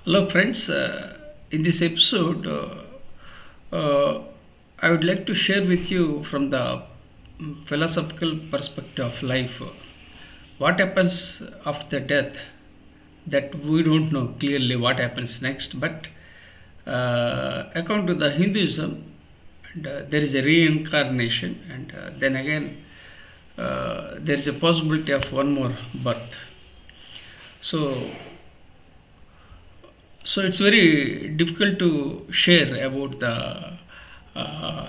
Hello, friends. In this episode, I would like to share with you from the philosophical perspective of life what happens after the death that we don't know clearly what happens next. But according to the Hinduism, there is a reincarnation, and then again, there is a possibility of one more birth. So, so it's very difficult to share about the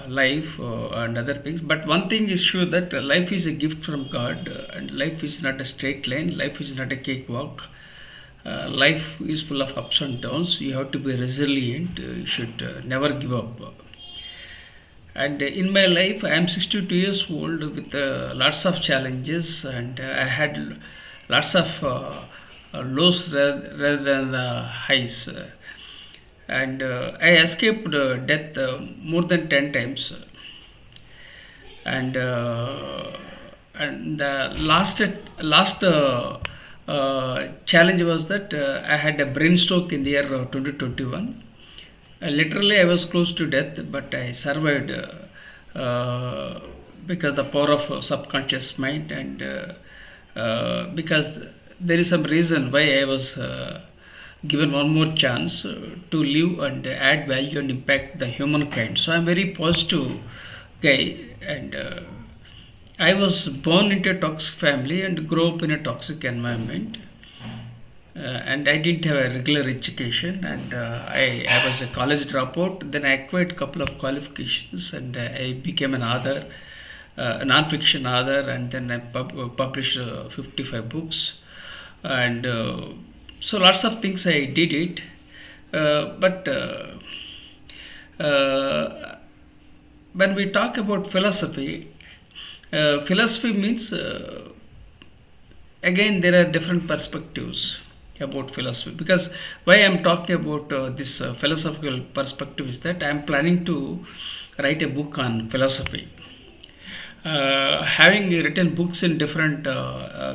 life and other things. But one thing is sure that life is a gift from God, and life is not a straight line. Life is not a cakewalk. Life is full of ups and downs. You have to be resilient. You should never give up. And in my life, I am 62 years old with lots of challenges, and I had lots of lows rather than the highs. And I escaped death more than 10 times. And the last challenge was that I had a brain stroke in the year 2021. Literally, I was close to death, but I survived because the power of subconscious mind, and because there is some reason why I was given one more chance to live and add value and impact the humankind. So I'm very positive guy, and I was born into a toxic family and grew up in a toxic environment. And I didn't have a regular education, and I was a college dropout. Then I acquired a couple of qualifications, and I became an author, a non-fiction author, and then I published 55 books, and so lots of things I did it. But when we talk about philosophy, philosophy means again there are different perspectives about philosophy, because why I'm talking about this philosophical perspective is that I'm planning to write a book on philosophy, having written books in different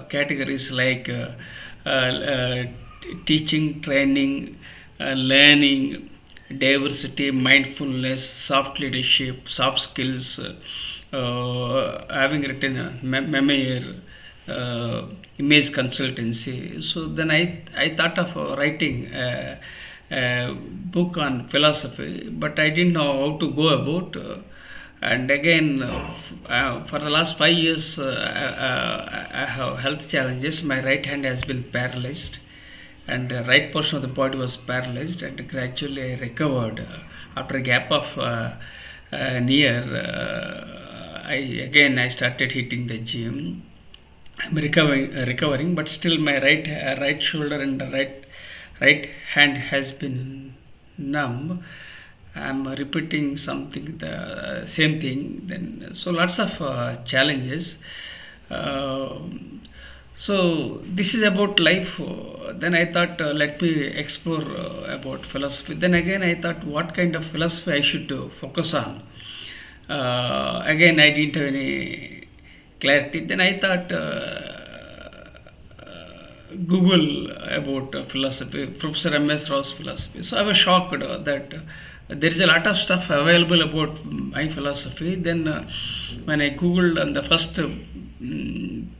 categories like teaching, training, learning, diversity, mindfulness, soft leadership, soft skills, having written a memoir, image consultancy. So then I thought of writing a book on philosophy, but I didn't know how to go about. And again, for the last 5 years, I have health challenges. My right hand has been paralyzed, and the right portion of the body was paralyzed, and gradually I recovered after a gap of an year. I started hitting the gym. I'm recovering, but still my right shoulder and the right hand has been numb. I'm repeating something, the same thing. Then so lots of challenges. So this is about life. Then I thought, let me explore about philosophy. Then again, I thought, what kind of philosophy I should focus on. Again, I didn't have any clarity. Then I thought, Google about philosophy, Professor M.S. Rao's philosophy. So I was shocked that there is a lot of stuff available about my philosophy. Then when I Googled on the first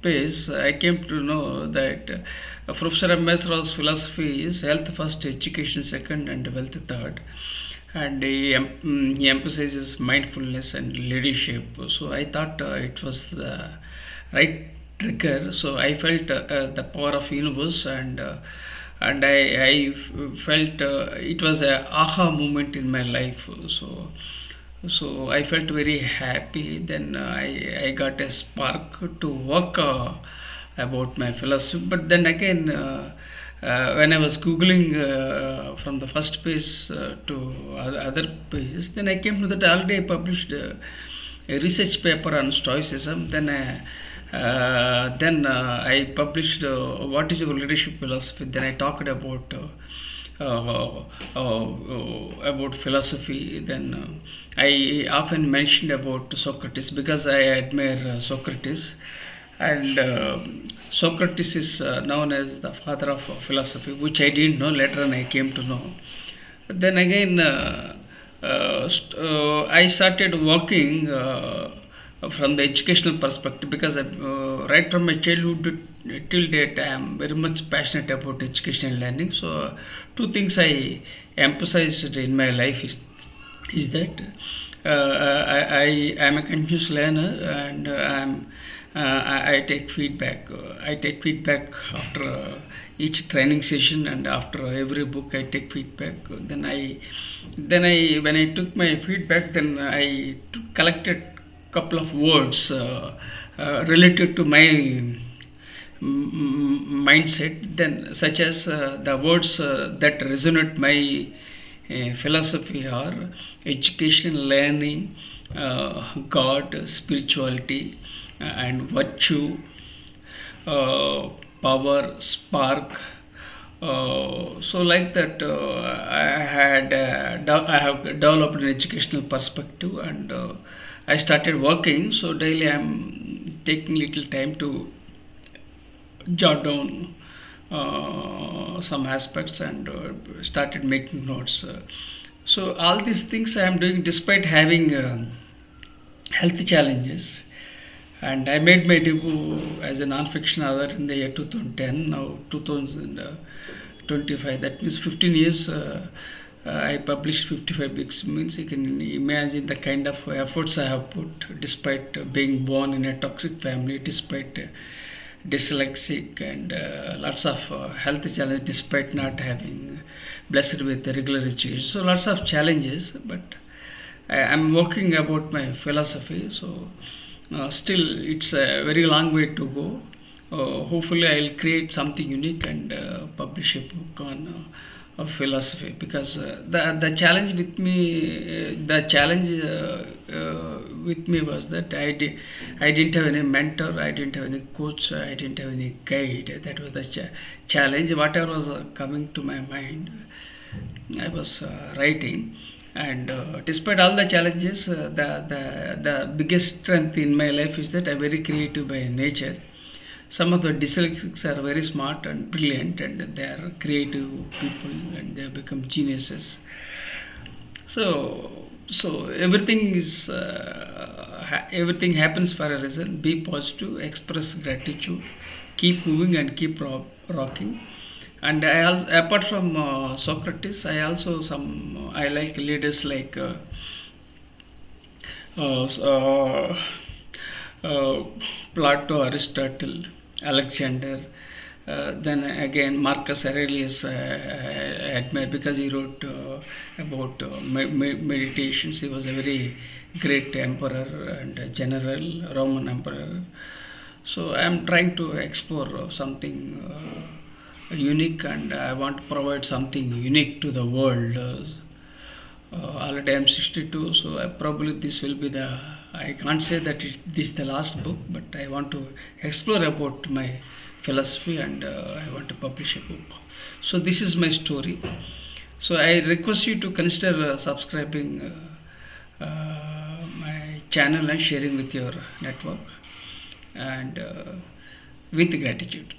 page, I came to know that Professor M.S. Rao's philosophy is health first, education second, and wealth third. And he emphasizes mindfulness and leadership. So I thought it was the right trigger. So I felt the power of universe, and I felt it was a aha moment in my life. So I felt very happy. Then I got a spark to work about my philosophy. But then again, when I was googling from the first page to other pages, then I came to that already I published a research paper on stoicism. Then I published what is your leadership philosophy. Then I talked about philosophy. Then I often mentioned about Socrates because I admire Socrates. And Socrates is known as the father of philosophy, which I didn't know. Later on, I came to know. Then again, I started working from the educational perspective because right from my childhood till date, I am very much passionate about education and learning. So, two things I emphasized in my life is that I am a continuous learner, and I take feedback. I take feedback after each training session, and after every book I take feedback. Then I when I took my feedback, then I collected couple of words related to my mindset, then such as the words that resonate my philosophy are education, learning, God, spirituality, and virtue, uh, power, spark. So like that, I have developed an educational perspective, and I started working. So daily I'm taking little time to jot down some aspects, and started making notes. So all these things I am doing despite having health challenges. And I made my debut as a non-fiction author in the year 2010. Now 2025. That means 15 years. I published 55 books. Means you can imagine the kind of efforts I have put, despite being born in a toxic family, despite dyslexic, and lots of health challenges, despite not having blessed with regular education. So lots of challenges, but I'm working about my philosophy. So still, it's a very long way to go. Hopefully, I'll create something unique and publish a book on philosophy, because the challenge with me, with me was that I didn't have any mentor, I didn't have any coach, I didn't have any guide. That was the challenge. Whatever was coming to my mind, I was writing. And despite all the challenges, the biggest strength in my life is that I'm very creative by nature. Some of the dyslexics are very smart and brilliant, and they are creative people, and they have become geniuses. So everything is everything happens for a reason. Be positive, express gratitude, keep moving, and keep rocking. And I also, apart from Socrates, I like leaders like uh, uh, uh, Plato, Aristotle, Alexander. Then again, Marcus Aurelius, I admire, because he wrote about meditations. He was a very great emperor and a general, Roman emperor. So I am trying to explore something unique, and I want to provide something unique to the world. Already I'm 62, so probably this will be the. I can't say that this is the last book, but I want to explore about my philosophy, and I want to publish a book. So this is my story. So I request you to consider subscribing my channel and sharing with your network, and with gratitude.